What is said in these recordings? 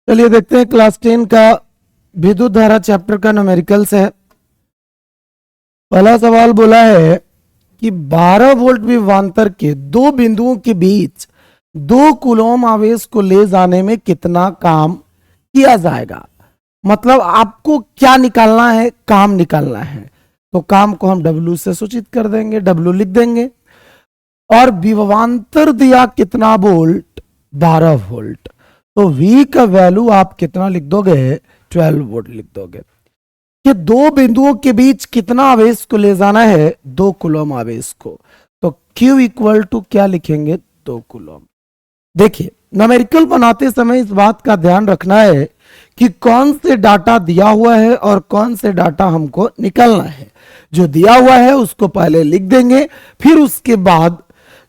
चलिए देखते हैं क्लास 10 का विद्युत धारा चैप्टर का न्यूमेरिकल्स है। पहला सवाल बोला है कि 12 वोल्ट विभवांतर के दो बिंदुओं के बीच 2 कूलॉम आवेश को ले जाने में कितना काम किया जाएगा। मतलब आपको क्या निकालना है, काम निकालना है। तो काम को हम W से सूचित कर देंगे, W लिख देंगे। और विभवांतर दिया कितना वोल्ट, 12 वोल्ट। तो V का वैल्यू आप कितना लिख दोगे, 12 वोल्ट लिख दोगे। कि दो बिंदुओं के बीच कितना आवेश को ले जाना है, 2 कूलॉम आवेश को। तो Q इक्वल टू क्या लिखेंगे, 2 कूलॉम। देखिए न्यूमेरिकल बनाते समय इस बात का ध्यान रखना है कि कौन से डाटा दिया हुआ है और कौन से डाटा हमको निकालना है। जो दिया हुआ है उसको पहले लिख देंगे, फिर उसके बाद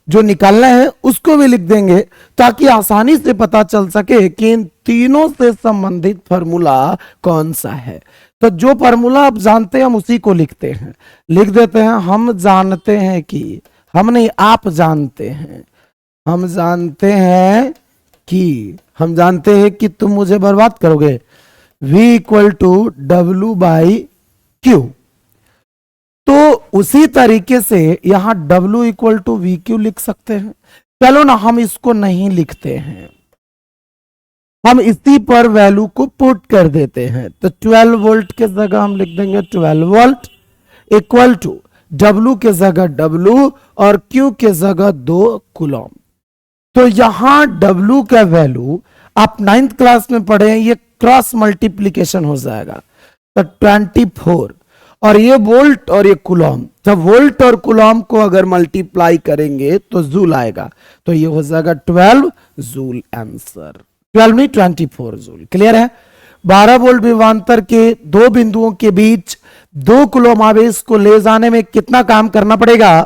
जो निकालना है उसको भी लिख देंगे, ताकि आसानी से पता चल सके कि इन तीनों से संबंधित फार्मूला कौन सा है। तो जो फार्मूला आप जानते हैं हम उसी को लिखते हैं, लिख देते हैं। हम जानते हैं कि, हम नहीं आप जानते हैं, हम जानते हैं कि, हम जानते हैं कि तुम मुझे बर्बाद करोगे। V equal to W by Q। तो उसी तरीके से यहां W इक्वल टू VQ लिख सकते हैं। चलो ना हम इसको नहीं लिखते हैं, हम इसी पर वैल्यू को पुट कर देते हैं। तो 12 वोल्ट के जगह हम लिख देंगे 12 वोल्ट इक्वल टू W के जगह W और Q के जगह 2 कूलॉम। तो यहां W का वैल्यू आप 9th क्लास में पढ़े हैं, ये क्रॉस मल्टीप्लीकेशन हो जाएगा। तो 24 और ये वोल्ट और ये कूलॉम, जब वोल्ट और कूलॉम को अगर मल्टीप्लाई करेंगे तो जूल आएगा। तो ये हो जाएगा 12 जूल आंसर। 12 नहीं 24 जूल। क्लियर है। 12 वोल्ट विभवांतर के दो बिंदुओं के बीच 2 कूलॉम आवेश को ले जाने में कितना काम करना पड़ेगा।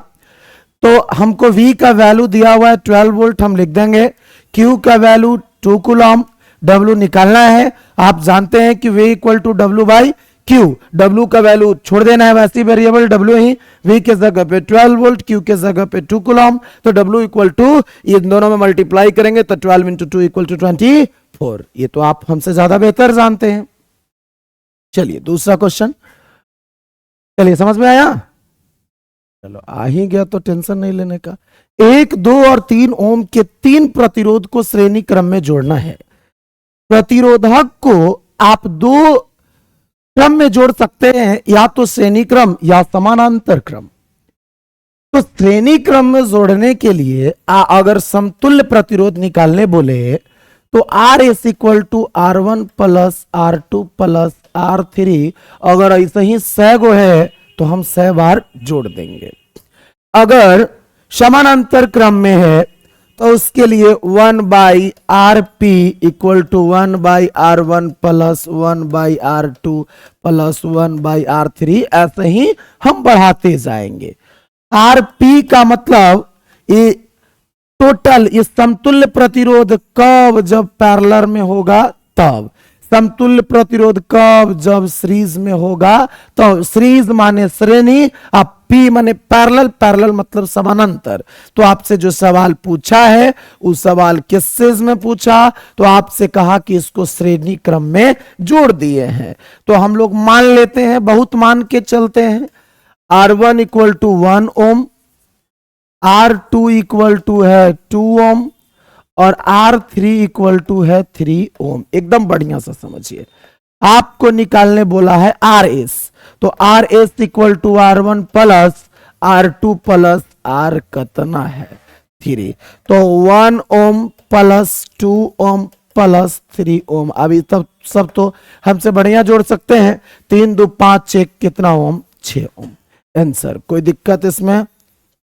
तो हमको V का वैल्यू दिया हुआ है 12 वोल्ट, हम लिख देंगे। Q का वैल्यू 2 कूलॉम, W निकालना है। आप जानते हैं कि V equal to W by Q। W का वैल्यू छोड़ देना है, वैसी वेरिएबल W ही। V के जगह पे 12 वोल्ट, Q के जगह पे 2 कूलॉम। तो W इक्वल टू, ये दोनों में मल्टीप्लाई करेंगे तो 12 इंटू 2 इक्वल टू 24। ये तो आप हमसे ज्यादा बेहतर जानते हैं। चलिए दूसरा क्वेश्चन, चलिए समझ में आया। चलो आ ही गया तो टेंशन नहीं लेने का। 1, 2 और 3 ओम के 3 प्रतिरोध को श्रेणी क्रम में जोड़ना है। प्रतिरोधक को आप 2 क्रम में जोड़ सकते हैं, या तो श्रेणी क्रम या समानांतर क्रम। तो श्रेणी क्रम में जोड़ने के लिए अगर समतुल्य प्रतिरोध निकालने बोले तो R is equal to R1 plus R2 plus R3। अगर ऐसे ही 100 गो है तो हम 100 बार जोड़ देंगे। अगर समानांतर क्रम में है तो उसके लिए 1 by RP equal to 1 by R1 plus 1 by R2 plus 1 by R3, ऐसे ही हम बढ़ाते जाएंगे। RP का मतलब ये टोटल, ये समतुल्य प्रतिरोध कब, जब पैरेलल में होगा तब। समतुल्य प्रतिरोध कब, जब सीरीज में होगा। तो सीरीज माने श्रेणी, अब P माने पैरेलल, पैरेलल मतलब समानांतर। तो आपसे जो सवाल पूछा है उस सवाल किस चीज में पूछा, तो आपसे कहा कि इसको श्रेणी क्रम में जोड़ दिए हैं। तो हम लोग मान लेते हैं, बहुत मान के चलते हैं। R1 equal to 1 ohm, R2 equal to है 2 ओम और R3 इक्वल टू है 3 ओम। एकदम बढ़िया सा समझिए। आपको निकालने बोला है RS, तो RS equal to R1 plus R2 plus R कितना है 3। तो 1 ओम प्लस 2 ओम प्लस 3 ओम। अभी तब सब तो हमसे बढ़िया जोड़ सकते हैं। 3 2 5 6 कितना ओम, 6 ओम। आंसर। कोई दिक्कत इसमें,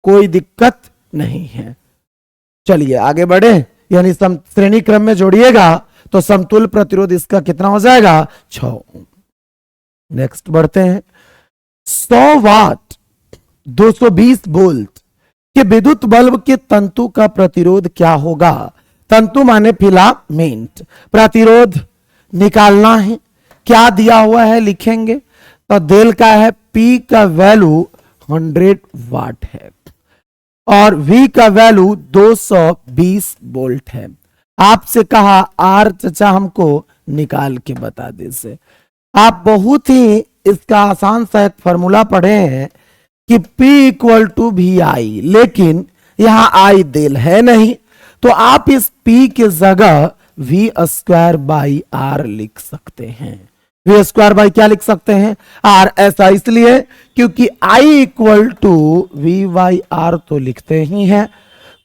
कोई दिक्कत नहीं है। चलिए आगे बढ़े, यानी श्रेणी क्रम में जोड़िएगा तो समतुल्य प्रतिरोध इसका कितना हो जाएगा, 6 ओम। नेक्स्ट बढ़ते हैं। 100 वाट 220 वोल्ट के विद्युत बल्ब के तंतु का प्रतिरोध क्या होगा। तंतु माने फिलामेंट। प्रतिरोध निकालना है, क्या दिया हुआ है लिखेंगे। तो दिल का है P का वैल्यू 100 वाट है और V का वैल्यू 220 वोल्ट है। आपसे कहा R चाचा हमको निकाल के बता दीजिए। आप बहुत ही इसका आसान सा एक फॉर्मूला पढ़े हैं कि P इक्वल टू वी आई, लेकिन यहां आई दिल है नहीं, तो आप इस P के जगह वी स्क्वायर बाई आर लिख सकते हैं। वी स्क्वायर बाई क्या लिख सकते हैं? आर। ऐसा इसलिए क्योंकि I equal to V by R तो लिखते ही हैं,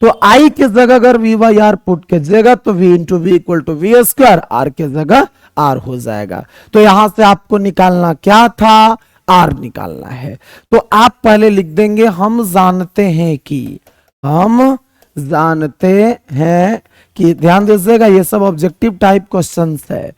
तो आई की जगह अगर वी वाई आर पुट कीजिएगा तो V into V equal to V square, R की जगह आर हो जाएगा। तो यहां से आपको निकालना क्या था? आर निकालना है। तो आप पहले लिख देंगे हम जानते हैं कि ध्यान दीजिएगा ये सब ऑब्जेक्टिव टाइप क्वेश्चंस है।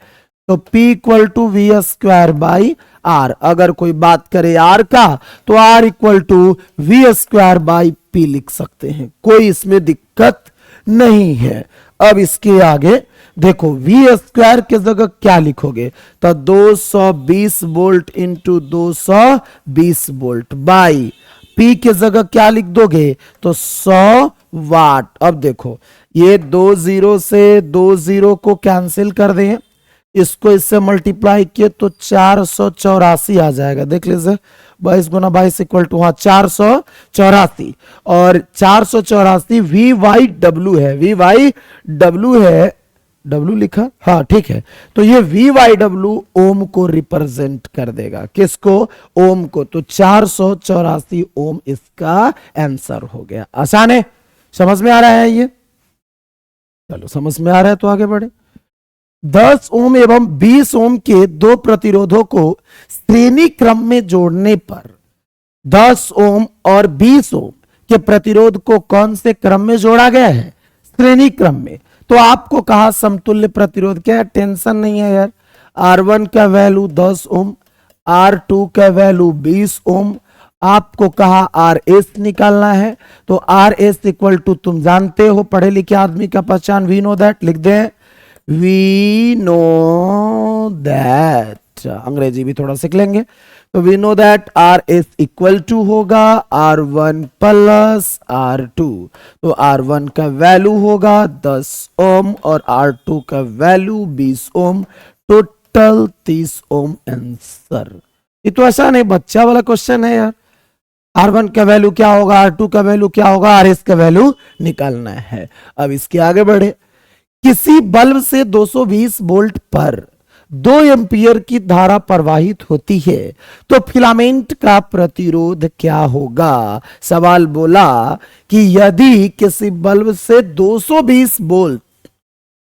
तो P equal to V square by R, अगर कोई बात करे आर का तो R equal to V square by P लिख सकते हैं, कोई इसमें दिक्कत नहीं है। अब इसके आगे देखो वी स्क्वायर की जगह क्या लिखोगे? तो 220 volt into 220 volt by P की जगह क्या लिख दोगे? तो 100 वाट। अब देखो ये 20 से 20 को कैंसिल कर दें, इसको इससे मल्टीप्लाई किए तो 484 आ जाएगा। देख लीजिए 22 गुना 22 इक्वल टू 484, और 484 वी वाई डब्ल्यू है, वी वाई डब्ल्यू है, डब्ल्यू लिखा, हाँ ठीक है। तो ये वी वाई डब्ल्यू ओम को रिप्रेजेंट कर देगा, किसको? ओम को। तो 484 ओम इसका आंसर हो गया। आसान है, समझ में आ रहा है ये? चलो समझ में आ रहा है तो आगे बढ़े। 10 ओम एवं 20 ओम के दो प्रतिरोधों को श्रेणी क्रम में जोड़ने पर 10 ओम और 20 ओम के प्रतिरोध को कौन से क्रम में जोड़ा गया है? श्रेणी क्रम में। तो आपको कहा समतुल्य प्रतिरोध क्या है? टेंशन नहीं है यार। R1 का वैल्यू 10 ओम, R2 का वैल्यू 20 ओम, आपको कहा RS निकालना है। तो RS इक्वल टू, तुम जानते हो पढ़े लिखे आदमी का पहचान, वी नो दैट लिख दें, वी नो दैट। अंग्रेजी भी थोड़ा सीख लेंगे। तो we know that RS equal to होगा R1 प्लस R2। तो R1 का वैल्यू होगा 10 ओम और R2 का वैल्यू 20 ओम, टोटल 30 ओम आंसर। ये तो ऐसा नहीं, बच्चा वाला क्वेश्चन है यार। R1 का वैल्यू क्या होगा, R2 का वैल्यू क्या होगा, RS का वैल्यू निकालना है। अब इसके आगे बढ़े। किसी बल्ब से 220 वोल्ट पर 2 एम्पियर की धारा प्रवाहित होती है तो फिलामेंट का प्रतिरोध क्या होगा? सवाल बोला कि यदि किसी बल्ब से 220 वोल्ट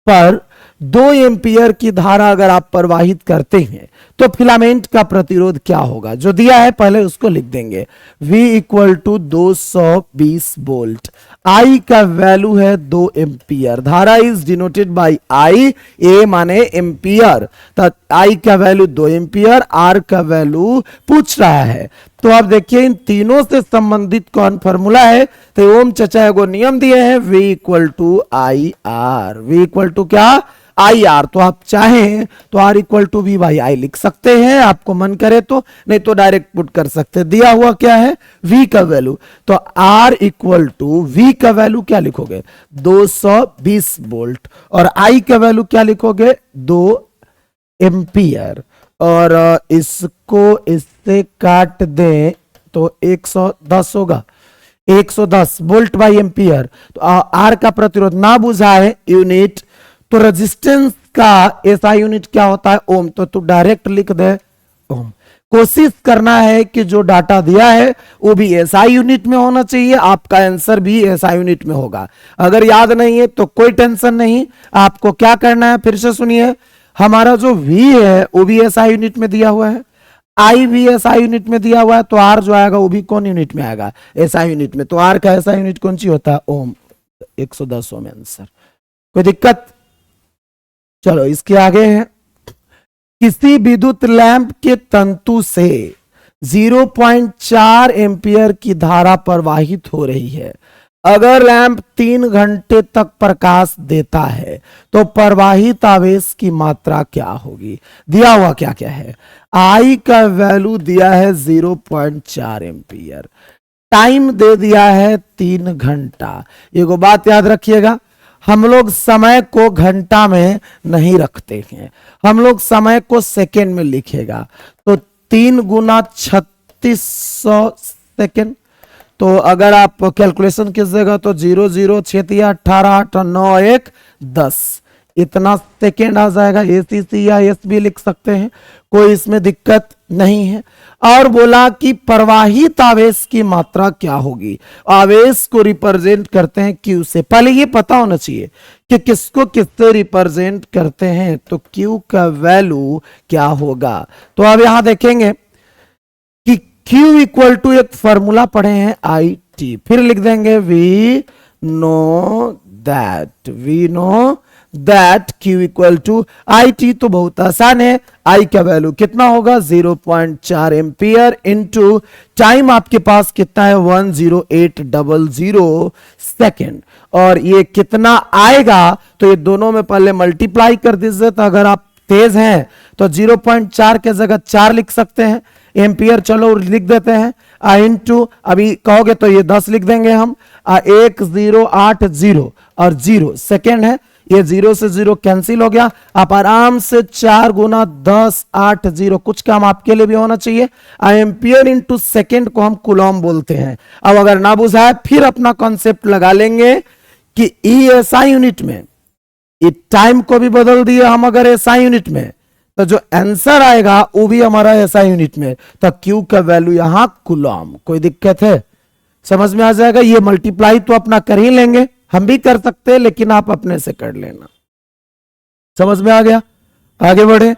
पर 2 एम्पियर की धारा अगर आप प्रवाहित करते हैं तो फिलामेंट का प्रतिरोध क्या होगा? जो दिया है पहले उसको लिख देंगे। V equal to 220 volt, I का वैल्यू है 2 एम्पियर, धारा is denoted by I, A माने एम्पियर, तो I का वैल्यू 2 एम्पियर, R का वैल्यू पूछ रहा है। तो आप देखिए इन तीनों से संबंधित कौन फॉर्मूला है? तो ओम चचा एगो नियम दिए हैं, V equal to I R, V equal to क्या? I R. तो आप चाहें तो R equal to V by I लिख सकते हैं, आपको मन करे तो, नहीं तो डायरेक्ट पुट कर सकते। दिया हुआ क्या है? V का वैल्यू। तो R इक्वल टू V का वैल्यू क्या लिखोगे? 220 वोल्ट, और I का वैल्यू क्या लिखोगे? 2 एम्पियर, और इसको इससे काट दें तो 110 होगा, 110 वोल्ट बाई एम्पियर। तो आर का प्रतिरोध ना बुझाए यूनिट, तो रेजिस्टेंस का ऐसा यूनिट क्या होता है? ओम। तो तू डायरेक्ट लिख दे ओम। कोशिश करना है कि जो डाटा दिया है वो भी एसआई यूनिट में होना चाहिए, आपका आंसर भी एसआई यूनिट में होगा। अगर याद नहीं है तो कोई टेंशन नहीं, आपको क्या करना है फिर से सुनिए। हमारा जो V है वो भी एसआई यूनिट में दिया हुआ है, I भी एसआई यूनिट में दिया हुआ है, तो R जो आएगा वो भी कौन यूनिट में आएगा? एसआई यूनिट में। तो R का एसआई यूनिट कौन सी होता है? ओम। 110 ओम आंसर। कोई दिक्कत? चलो इसके आगे है। किसी विद्युत लैंप के तंतु से 0.4 एम्पियर की धारा प्रवाहित हो रही है। अगर लैंप 3 घंटे तक प्रकाश देता है तो प्रवाहित आवेश की मात्रा क्या होगी? दिया हुआ क्या क्या है? I का वैल्यू दिया है 0.4 एम्पियर, टाइम दे दिया है 3 घंटा। एगो बात याद रखिएगा, हम लोग समय को घंटा में नहीं रखते हैं, हम लोग समय को सेकेंड में लिखेगा। तो 3 गुना 3600 सेकेंड। तो अगर आप कैलकुलेशन कीजिएगा तो 0 0 6 18 8 9 1 10 इतना सेकेंड आ जाएगा। एसीसी या एस भी लिख सकते हैं, कोई इसमें दिक्कत नहीं है। और बोला कि प्रवाहित आवेश की मात्रा क्या होगी। आवेश को रिप्रेजेंट करते हैं क्यू से। पहले ये पता होना चाहिए कि किसको किससे रिप्रेजेंट करते हैं, तो क्यू का वैल्यू क्या होगा। तो अब यहां देखेंगे कि क्यू इक्वल टू एक फॉर्मूला पढ़े हैं आई टी, फिर लिख देंगे we know that Q equal to I T. तो बहुत आसान है, I का वैल्यू कितना होगा 0.4 एम्पियर इंटू टाइम आपके पास कितना है 10800 सेकेंड। और ये कितना आएगा, तो ये दोनों में पहले मल्टीप्लाई कर दीजिए। तो अगर आप तेज हैं तो 0.4 के जगह 4 लिख सकते हैं, एम्पियर चलो लिख देते हैं, इंटू अभी कहोगे तो ये 10 लिख देंगे हम, 1080 और 0 सेकेंड है, ये 0 से 0 कैंसिल हो गया। आप आराम से 4 गुना 10 80, कुछ काम आपके लिए भी होना चाहिए। एम्पियर इंटू सेकेंड को हम कूलॉम बोलते हैं। अब अगर ना बुझाए फिर अपना कॉन्सेप्ट लगा लेंगे कि ई एसआई यूनिट में, टाइम को भी बदल दिए हम अगर एसआई यूनिट में, तो जो आंसर आएगा वो भी हमारा एसआई यूनिट में। तो क्यू का वैल्यू यहां कूलॉम। कोई दिक्कत है, समझ में आ जाएगा। ये मल्टीप्लाई तो अपना कर ही लेंगे, हम भी कर सकते हैं, लेकिन आप अपने से कर लेना। समझ में आ गया, आगे बढ़े।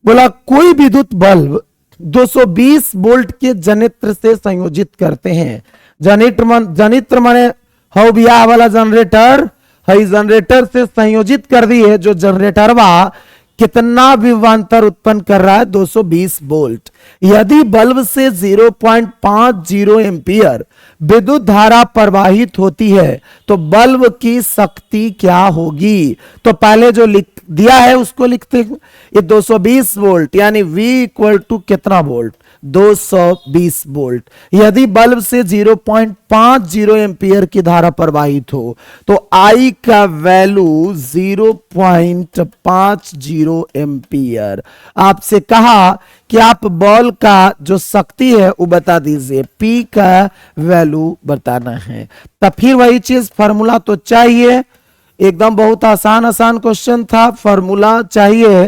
बोला कोई विद्युत बल्ब 220 वोल्ट के जनित्र से संयोजित करते हैं। जनित्र माने हो बिया वाला जनरेटर है, जनरेटर से संयोजित कर दिए। जो जनरेटर वा कितना विभवांतर उत्पन्न कर रहा है 220 वोल्ट। यदि बल्ब से 0.50 एम्पियर विद्युत धारा प्रवाहित होती है तो बल्ब की शक्ति क्या होगी। तो पहले जो लिख दिया है उसको लिखते हैं। ये 220 वोल्ट यानी V इक्वल टू कितना वोल्ट 220 वोल्ट। यदि बल्ब से 0.50 एम्पियर की धारा प्रवाहित हो तो I का वैल्यू 0.50 एम्पियर। आपसे कहा कि आप बॉल का जो शक्ति है वो बता दीजिए, P का वैल्यू बताना है। तब फिर वही चीज फॉर्मूला तो चाहिए, एकदम बहुत आसान क्वेश्चन था, फॉर्मूला चाहिए।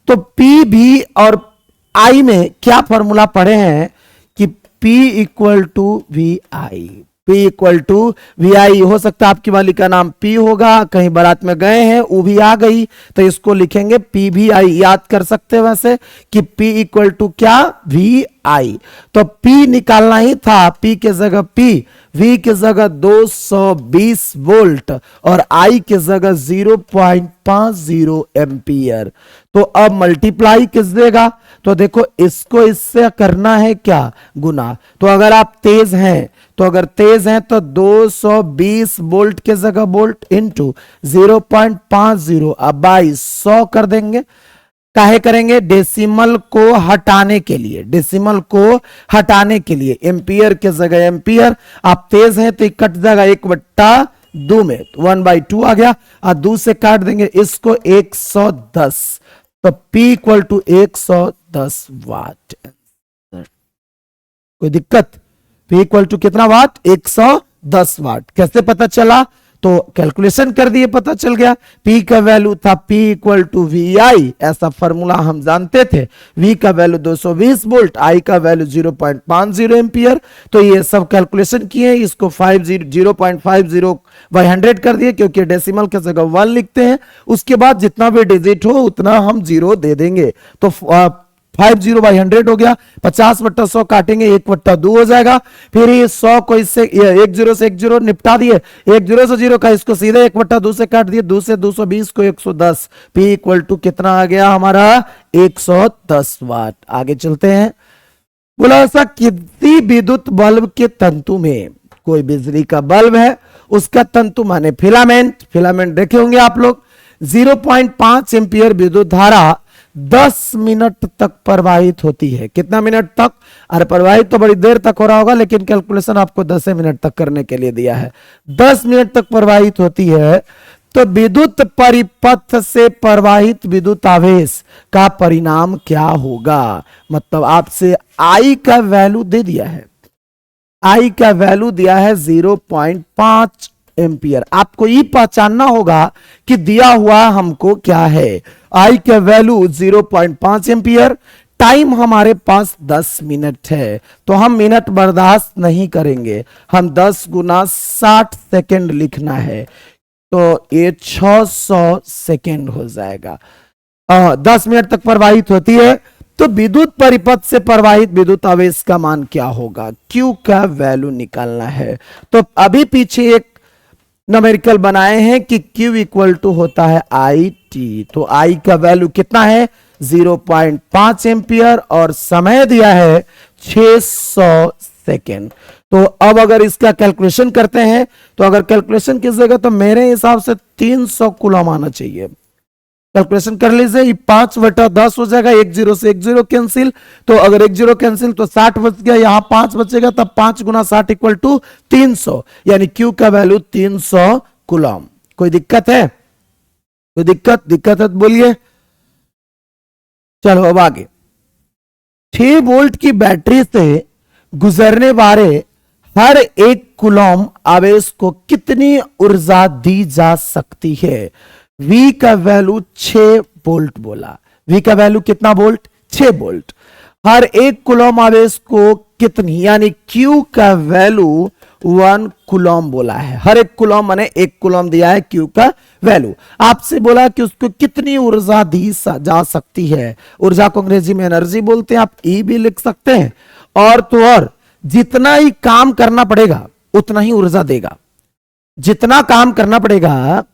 तो P भी और I में क्या फॉर्मूला पढ़े हैं कि P equal to V I. P equal to V I. हो सकता है आपकी वाली का नाम P होगा, कहीं बारात में गए हैं वो भी आ गई तो इसको लिखेंगे P भी आई। याद कर सकते हैं वैसे कि P इक्वल टू क्या वी आई। तो P निकालना ही था, P के जगह P, V के जगह 220 वोल्ट और I के जगह 0.50 एम्पियर। तो अब मल्टीप्लाई किस देगा, तो देखो इसको इससे करना है क्या गुना। तो अगर आप तेज हैं तो 220 वोल्ट के जगह वोल्ट इंटू 0.50 अब बाई 100 कर देंगे। काहे करेंगे, डेसिमल को हटाने के लिए, एम्पियर के जगह एम्पियर। आप तेज हैं तो कट जाएगा 1/2 में, 1/2 आ गया और 2 से काट देंगे इसको 110। तो P इक्वल टू 110 वाट। कोई दिक्कत, P इक्वल टू कितना वाट 110 वाट। कैसे पता चला, तो कैलकुलेशन कर दिए पता चल गया। P का वैल्यू था P इक्वल टू वी आई, ऐसा फॉर्मूला हम जानते थे। V का वैल्यू 220 वोल्ट, I का वैल्यू 0.50 एम्पियर। तो ये सब कैलकुलेशन किए, इसको 0.50/100 कर दिए क्योंकि डेसिमल के जगह 1 लिखते हैं। उसके बाद जितना भी डिजिट हो उतना हम 0 दे देंगे। तो 50/100 हो गया, 50/100 काटेंगे 1/2 हो जाएगा। फिर ये 100 को इससे 1 0 से 1 0 निपटा दिए, 1 0 से 0 का इसको सीधे 1/2 से काट दिए, 2 से 220 को 110। P इक्वल टू कितना आ गया हमारा 110 वाट। आगे चलते हैं। बोला ऐसा किसी विद्युत बल्ब के तंतु में, कोई बिजली का बल्ब है उसका तंतु माने फिलामेंट देखे होंगे आप लोग, 0.5 एम्पियर विद्युत धारा 10 मिनट तक प्रवाहित होती है। कितना मिनट तक, अरे प्रवाहित तो बड़ी देर तक हो रहा होगा लेकिन कैलकुलेशन आपको 10 मिनट तक करने के लिए दिया है। 10 मिनट तक प्रवाहित होती है तो विद्युत परिपथ से प्रवाहित विद्युत आवेश का परिणाम क्या होगा। मतलब आपसे आई का वैल्यू दे दिया है, आई का वैल्यू दिया है 0.5 एम्पियर। आपको ये पहचानना होगा कि दिया हुआ हमको क्या है। आई का वैल्यू 0.5 एम्पियर, टाइम हमारे पास 10 मिनट है, तो हम मिनट बर्दाश्त नहीं करेंगे, हम 10 गुना 60 सेकेंड लिखना है, तो ये 600 सेकेंड हो जाएगा। 10 मिनट तक प्रवाहित होती है। तो विद्युत परिपथ से प्रवाहित विद्युत आवेश का मान क्या होगा, Q का वैल्यू निकालना है। तो अभी पीछे एक न्यूमेरिकल बनाए हैं कि Q इक्वल टू होता है IT। तो I का वैल्यू कितना है 0.5 एम्पियर और समय दिया है 600 सेकेंड। तो अब अगर इसका कैलकुलेशन करते हैं, तो अगर कैलकुलेशन कीजिएगा तो मेरे हिसाब से 300 कूलम आना चाहिए। कैलकुलेशन कर लीजिए, ये 5/10 हो जाएगा, 1 0 से 1 0 कैंसिल, तो अगर 1 0 कैंसिल तो 60 बच गया, यहां 5 बचेगा, तब 5 गुना 60 इक्वल टू 300, यानी Q का वैल्यू 300 कूलम। कोई दिक्कत है? कोई दिक्कत है तो बोलिए। चलो अब आगे। 6 वोल्ट की बैटरी से गुजरने वाले हर एक कूलम आवेश को कितनी ऊर्जा दी जा सकती है। V का वैल्यू 6 वोल्ट बोला। V का वैल्यू कितना वोल्ट? 6 वोल्ट। हर एक कूलम आवेश को कितनी, यानी Q का वैल्यू 1 कूलम बोला है। हर एक कूलम माने 1 कूलम दिया है Q का वैल्यू। आपसे बोला कि उसको कितनी ऊर्जा दी जा सकती है। ऊर्जा को अंग्रेजी में एनर्जी बोलते हैं, आप E भी लिख सकते हैं। और तो और जितना ही काम करना पड़ेगा उतना ही ऊर्जा देगा। जितना काम करना पड़ेगा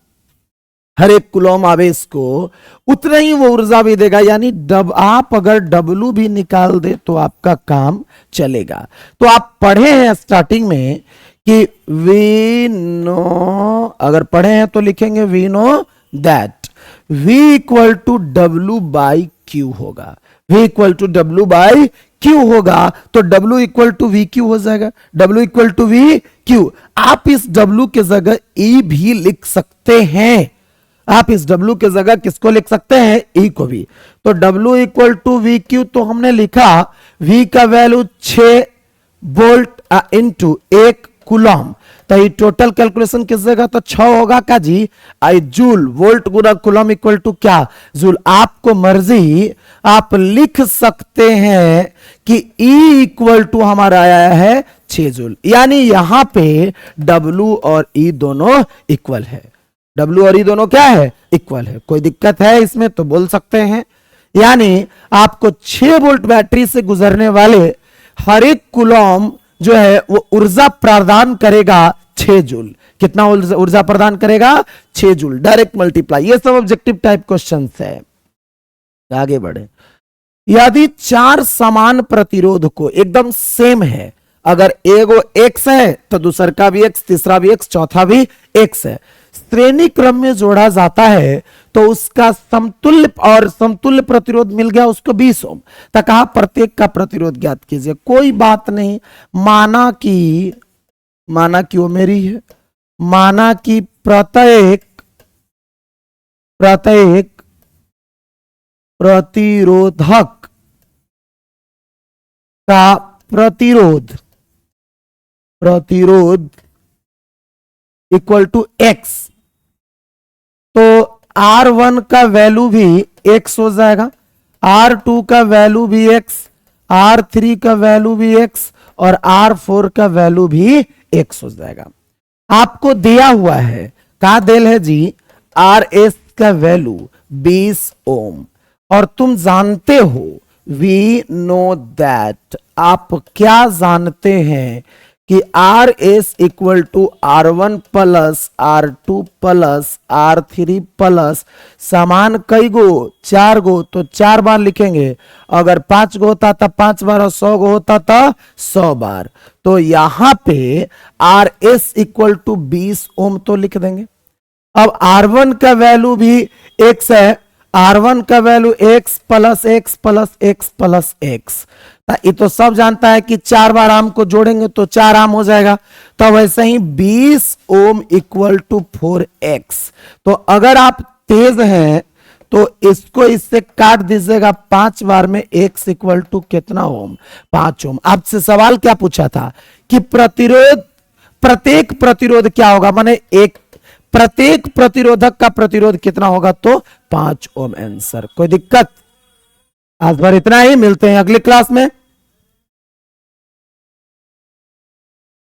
हर एक कूलम आवेश को, उतना ही वो ऊर्जा भी देगा। यानी आप अगर W भी निकाल दे तो आपका काम चलेगा। तो आप पढ़े हैं स्टार्टिंग में कि वी नो, अगर पढ़े हैं तो लिखेंगे we know that V equal to W by Q होगा। V equal to W by Q होगा, तो W equal to V Q हो जाएगा। W equal to V Q. आप इस W के जगह E भी लिख सकते हैं। आप इस W के जगह किसको लिख सकते हैं? E को भी। तो W equal to V Q, तो हमने लिखा V का वैल्यू 6 वोल्ट इंटू 1 कूलम। तो ये टोटल कैलकुलेशन किस जगह, तो 6 होगा का जी आई जूल। वोल्ट गुना कूलम इक्वल टू क्या? जूल। आपको मर्जी, आप लिख सकते हैं कि E इक्वल टू हमारा आया है 6 जूल। यानी यहां पे W और E दोनों इक्वल है। W और E दोनों क्या है? इक्वल है। कोई दिक्कत है इसमें तो बोल सकते हैं। यानी आपको 6 वोल्ट बैटरी से गुजरने वाले हर एक कूलम जो है वो ऊर्जा प्रदान करेगा 6 जूल। कितना ऊर्जा प्रदान करेगा? 6 जूल। Direct multiply. ये सब ऑब्जेक्टिव टाइप क्वेश्चन है। आगे बढ़े। यदि 4 समान प्रतिरोध को एकदम सेम है, अगर एगो x है तो दूसर का भी x, तीसरा भी x, चौथा भी x है, श्रेणी क्रम में जोड़ा जाता है, तो उसका समतुल्य और समतुल्य प्रतिरोध मिल गया उसको 20 ओम। तो कहा प्रत्येक का प्रतिरोध ज्ञात कीजिए। कोई बात नहीं, माना कि वो मेरी है, माना कि प्रत्येक प्रतिरोधक का प्रतिरोध इक्वल टू x, तो R1 का वैल्यू भी x हो जाएगा, R2 का वैल्यू भी x, R3 का वैल्यू भी x और R4 का वैल्यू भी x हो जाएगा। आपको दिया हुआ है, कहा देल है जी RS का वैल्यू 20 ओम, और तुम जानते हो वी नो दैट, आप क्या जानते हैं कि RS equal to R1 plus R2 plus R3 plus समान कई गो? 4 गो, तो 4 बार लिखेंगे। अगर 5 गो होता था 5 बार और 100 गो होता था 100 बार। तो यहां पे RS इक्वल टू 20 ओम तो लिख देंगे। अब R1 का वैल्यू भी x है, R1 का value x plus x plus x plus x. ये तो सब जानता है कि 4 बार आम को जोड़ेंगे तो 4 आम हो जाएगा। तो वैसे ही 20 ओम इक्वल टू 4x। तो अगर आप तेज हैं तो इसको इससे काट दीजिएगा 5 बार में x इक्वल टू कितना ओम, 5 ओम। आपसे सवाल क्या पूछा था कि प्रतिरोध, प्रत्येक प्रतिरोध क्या होगा, माने एक प्रत्येक प्रतिरोधक का प्रतिरोध कितना होगा, तो 5 ओम। आंसर। कोई दिक्कत? आज भर इतना ही, मिलते हैं अगली क्लास में।